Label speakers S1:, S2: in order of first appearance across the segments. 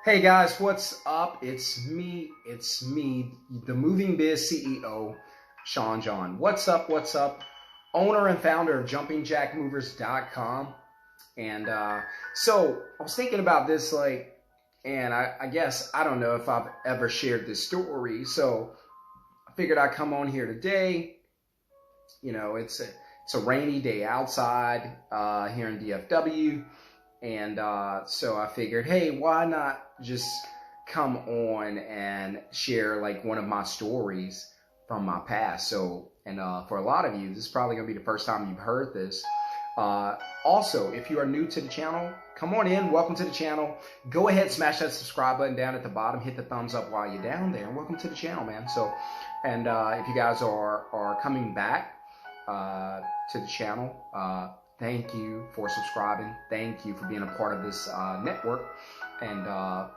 S1: Hey guys, what's up? It's me, the Moving Biz CEO, Sean John. What's up? Owner and founder of JumpingJackMovers.com. And so I was thinking about this, and I guess, I don't know if I've ever shared this story. So I figured I'd come on here today. You know, it's a rainy day outside here in DFW. And so I figured, hey, why not just come on and share like one of my stories from my past. So, and for a lot of you, this is probably gonna be the first time you've heard this. Also, if you are new to the channel, come on in, welcome to the channel. Go ahead, smash that subscribe button down at the bottom, hit the thumbs up while you're down there, and welcome to the channel, man. So, and if you guys are coming back to the channel, thank you for subscribing. Thank you for being a part of this network. And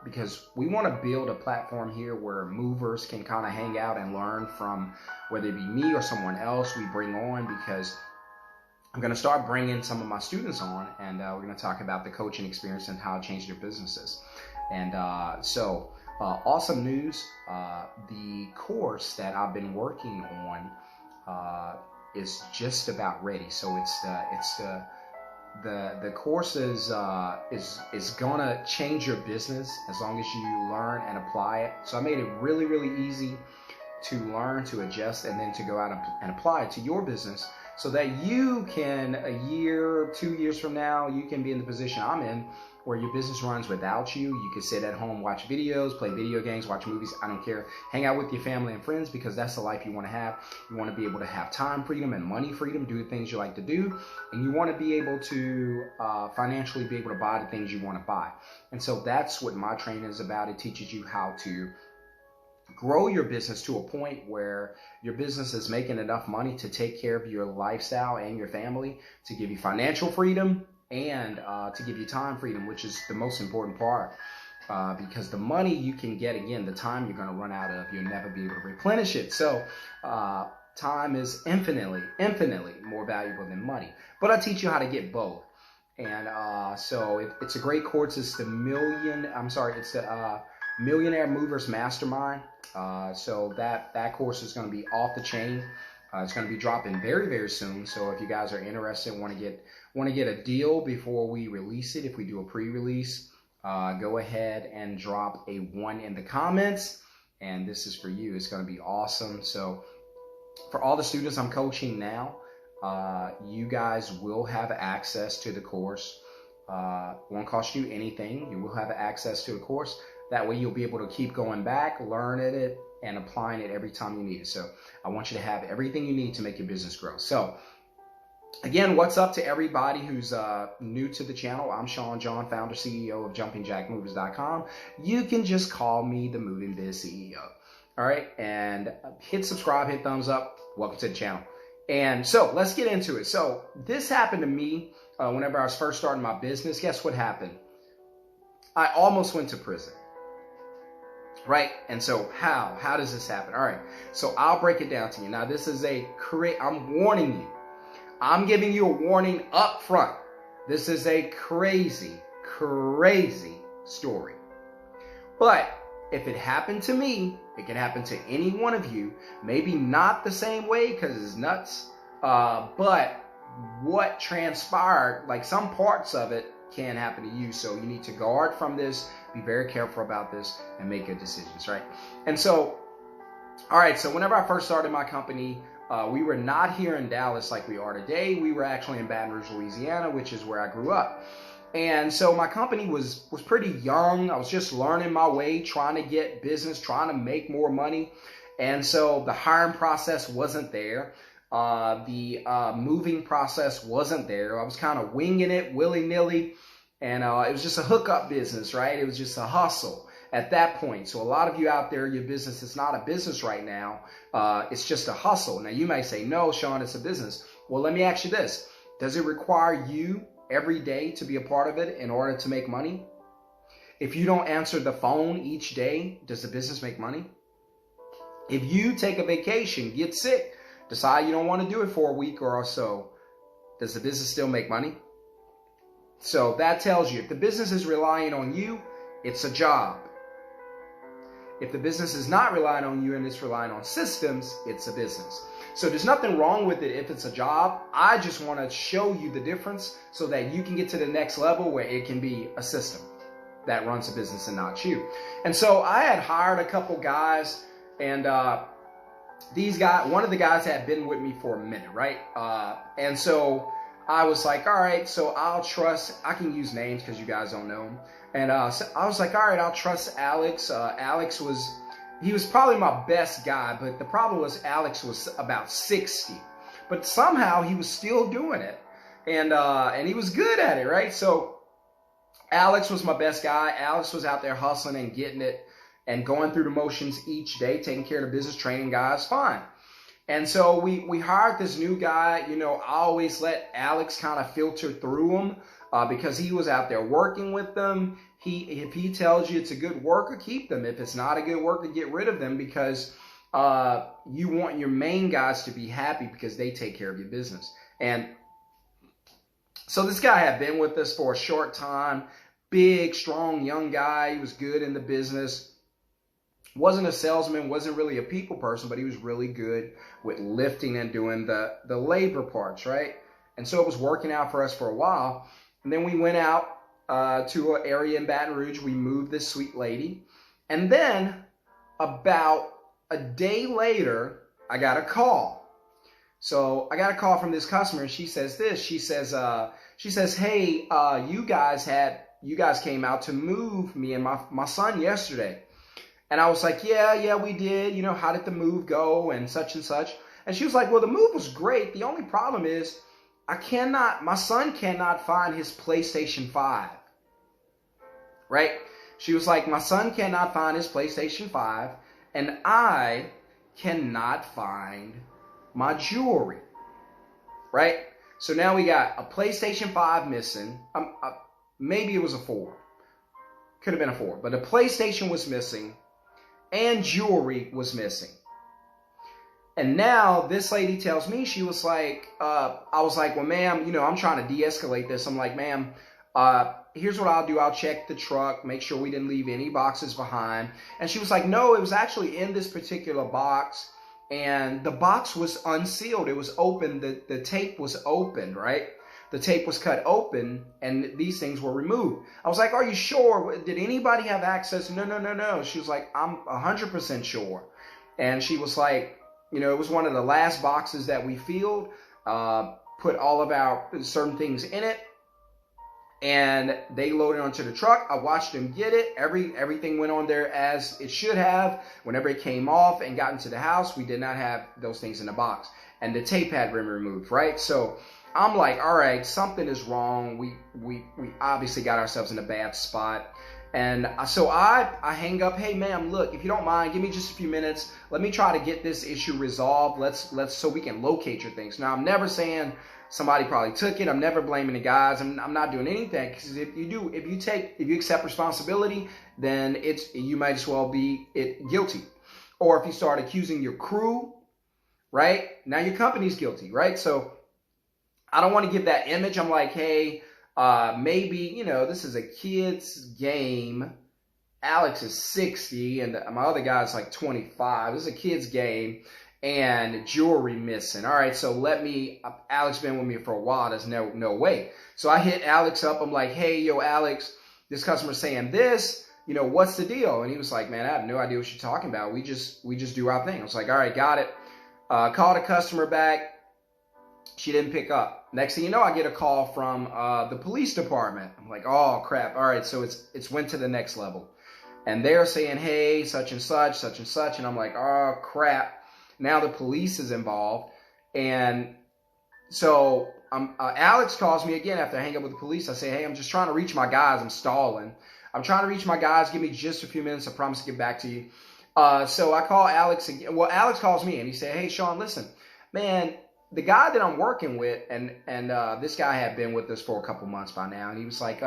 S1: because we want to build a platform here where movers can kind of hang out and learn from whether it be me or someone else we bring on, because I'm going to start bringing some of my students on, and we're going to talk about the coaching experience and how it changed their businesses. And so awesome news. The course that I've been working on is just about ready. So the course is gonna change your business as long as you learn and apply it. So I made it really easy to learn, to adjust, and then to go out and apply it to your business, so that you can, a year, 2 years from now, you can be in the position I'm in, where your business runs without you. You can sit at home, watch videos, play video games, watch movies, I don't care. Hang out with your family and friends, because that's the life you want to have. You want to be able to have time freedom and money freedom, do the things you like to do, and you want to be able to financially be able to buy the things you want to buy. And so that's what my training is about. It teaches you how to grow your business to a point where your business is making enough money to take care of your lifestyle and your family, to give you financial freedom, and to give you time freedom, which is the most important part, because the money you can get, again, the time you're going to run out of, you'll never be able to replenish it. So time is infinitely more valuable than money. But I teach you how to get both. And so it's a great course. It's the Millionaire Movers Mastermind. So that course is going to be off the chain. It's going to be dropping very soon. So if you guys are interested, want to get a deal before we release it, if we do a pre-release, go ahead and drop a 1 in the comments. And this is for you. It's going to be awesome. So for all the students I'm coaching now, you guys will have access to the course. Won't cost you anything. You will have access to the course. That way you'll be able to keep going back, learning it, and applying it every time you need it. So I want you to have everything you need to make your business grow. So again, what's up to everybody who's new to the channel? I'm Sean John, founder, CEO of JumpingJackMovers.com. You can just call me the Moving Biz CEO. All right, and hit subscribe, hit thumbs up. Welcome to the channel. And so let's get into it. So this happened to me whenever I was first starting my business. Guess what happened? I almost went to prison. Right? And so how does this happen? All right. So I'll break it down to you. Now, this is I'm warning you. I'm giving you a warning up front. This is a crazy story. But if it happened to me, it can happen to any one of you. Maybe not the same way, because it's nuts. But what transpired, like some parts of it, can happen to you. So you need to guard from this, be very careful about this, and make good decisions, right? And so, all right, so whenever I first started my company, we were not here in Dallas like we are today. We were actually in Baton Rouge, Louisiana, which is where I grew up. And so my company was pretty young. I was just learning my way, trying to get business, trying to make more money. And so the hiring process wasn't there. The moving process wasn't there. I was kind of winging it, willy-nilly, and it was just a hookup business, right? It was just a hustle at that point. So a lot of you out there, your business is not a business right now. It's just a hustle. Now you may say, no, Sean, it's a business. Well, let me ask you this. Does it require you every day to be a part of it in order to make money? If you don't answer the phone each day, does the business make money? If you take a vacation, get sick, decide you don't want to do it for a week or so, does the business still make money? So that tells you if the business is relying on you it's a job. If the business is not relying on you and it's relying on systems, it's a business. So there's nothing wrong with it if it's a job. I just want to show you the difference so that you can get to the next level where it can be a system that runs a business and not you. And so I had hired a couple guys, and these guys, one of the guys had been with me for a minute, right? And so I was like, all right, so I'll trust, I can use names because you guys don't know him. And so I was like, all right, I'll trust Alex. Alex he was probably my best guy, but the problem was Alex was about 60. But somehow he was still doing it. And he was good at it, right? So Alex was my best guy. Alex was out there hustling and getting it and going through the motions each day, taking care of the business, training guys, fine. And so we hired this new guy. You know, I always let Alex kind of filter through him because he was out there working with them. If he tells you it's a good worker, keep them. If it's not a good worker, get rid of them, because you want your main guys to be happy because they take care of your business. And so this guy had been with us for a short time. Big, strong, young guy. He was good in the business. Wasn't a salesman, wasn't really a people person, but he was really good with lifting and doing the labor parts, right? And so it was working out for us for a while. And then we went out to an area in Baton Rouge. We moved this sweet lady. And then about a day later, I got a call. So I got a call from this customer, and she says this. She says, hey, you guys came out to move me and my son yesterday. And I was like, yeah, we did. You know, how did the move go and such and such? And she was like, well, the move was great. The only problem is my son cannot find his PlayStation 5. Right? She was like, my son cannot find his PlayStation 5, and I cannot find my jewelry. Right? So now we got a PlayStation 5 missing. Maybe it was a 4. Could have been a 4. But a PlayStation was missing, and jewelry was missing. And now this lady tells me, she was like, I was like, well, ma'am, you know, I'm trying to de-escalate this. I'm like, ma'am, here's what I'll do. I'll check the truck, make sure we didn't leave any boxes behind. And she was like, no, it was actually in this particular box. And the box was unsealed. It was open. The tape was opened, right? The tape was cut open, and these things were removed. I was like, are you sure? Did anybody have access? No. She was like, I'm 100% sure. And she was like, you know, it was one of the last boxes that we filled, put all of our certain things in it, and they loaded onto the truck. I watched them get it. Everything went on there as it should have. Whenever it came off and got into the house, we did not have those things in the box. And the tape had been removed, right? So I'm like, all right, something is wrong. We obviously got ourselves in a bad spot. And so I hang up. Hey, ma'am, look, if you don't mind, give me just a few minutes. Let me try to get this issue resolved. Let's so we can locate your things. Now, I'm never saying somebody probably took it. I'm never blaming the guys. I'm not doing anything, because if you accept responsibility, then you might as well be guilty. Or if you start accusing your crew, right? Now your company's guilty, right? So I don't want to give that image. I'm like, hey, maybe, you know, this is a kid's game. Alex is 60 and my other guy's like 25. This is a kid's game, and jewelry missing. All right, so Alex been with me for a while. There's no way. So I hit Alex up. I'm like, hey, yo, Alex, this customer's saying this. You know, what's the deal? And he was like, man, I have no idea what you're talking about. We just do our thing. I was like, all right, got it. Called a customer back. She didn't pick up. Next thing you know, I get a call from the police department. I'm like, oh, crap. All right, so it's went to the next level. And they're saying, hey, such and such, such and such. And I'm like, oh, crap. Now the police is involved. And so Alex calls me again after I hang up with the police. I say, hey, I'm just trying to reach my guys. I'm stalling. I'm trying to reach my guys. Give me just a few minutes. I promise to get back to you. So I call Alex again. Well, Alex calls me and he said, hey, Sean, listen, man, the guy that I'm working with, and this guy had been with us for a couple months by now, and he was like,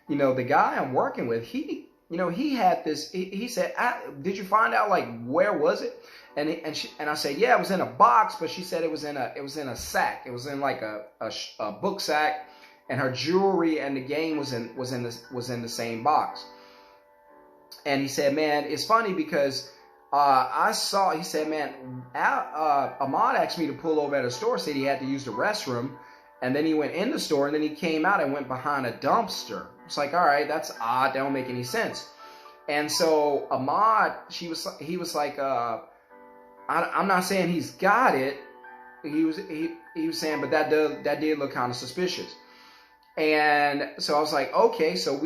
S1: you know, the guy I'm working with, he had this. He said, did you find out, like, where was it? And I said, yeah, it was in a box, but she said it was in a sack. It was in like a book sack, and her jewelry and the game was in the same box. And he said, man, it's funny because he said, man, Ahmad asked me to pull over at a store, said he had to use the restroom. And then he went in the store, and then he came out and went behind a dumpster. It's like, all right, that's odd. That don't make any sense. And so Ahmad, he was like, I'm not saying he's got it. He was saying, but that did look kind of suspicious. And so I was like, okay, so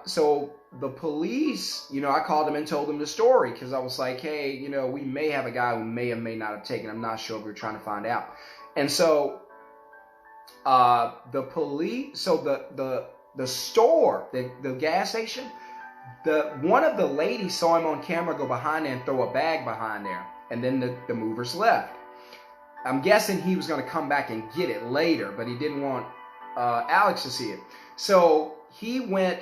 S1: so the police, I called them and told them the story, because I was like, hey, we may have a guy who may or may not have taken. I'm not sure. We're trying to find out. And so the police, so the store, the gas station, one of the ladies saw him on camera go behind there and throw a bag behind there, and then the movers left. I'm guessing he was going to come back and get it later, but he didn't want Alex to see it. So he went.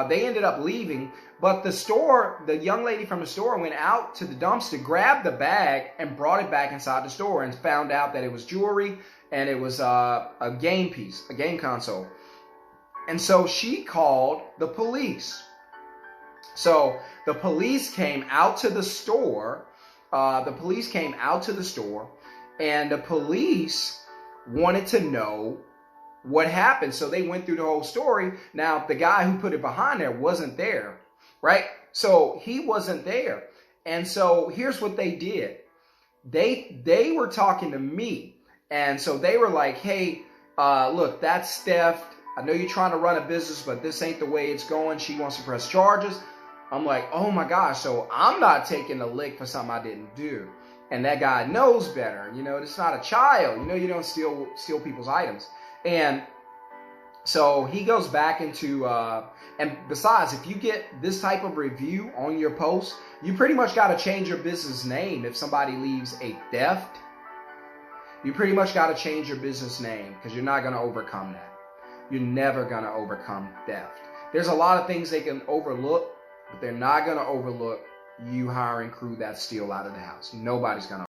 S1: They ended up leaving, but the young lady from the store went out to the dumpster, grabbed the bag, and brought it back inside the store, and found out that it was jewelry and it was a game piece, a game console. And so she called the police. So the police came out to the store. And the police wanted to know what happened. So they went through the whole story. Now, the guy who put it behind there wasn't there, right? So he wasn't there. And so here's what they did. They were talking to me. And so they were like, hey, look, that's theft. I know you're trying to run a business, but this ain't the way it's going. She wants to press charges. I'm like, oh my gosh, so I'm not taking a lick for something I didn't do. And that guy knows better. It's not a child. You don't steal people's items. And so he goes back into, and besides, if you get this type of review on your post, you pretty much got to change your business name. If somebody leaves a theft, you pretty much got to change your business name, because you're not going to overcome that. You're never going to overcome theft. There's a lot of things they can overlook, but they're not going to overlook you hiring crew that steal out of the house. Nobody's going to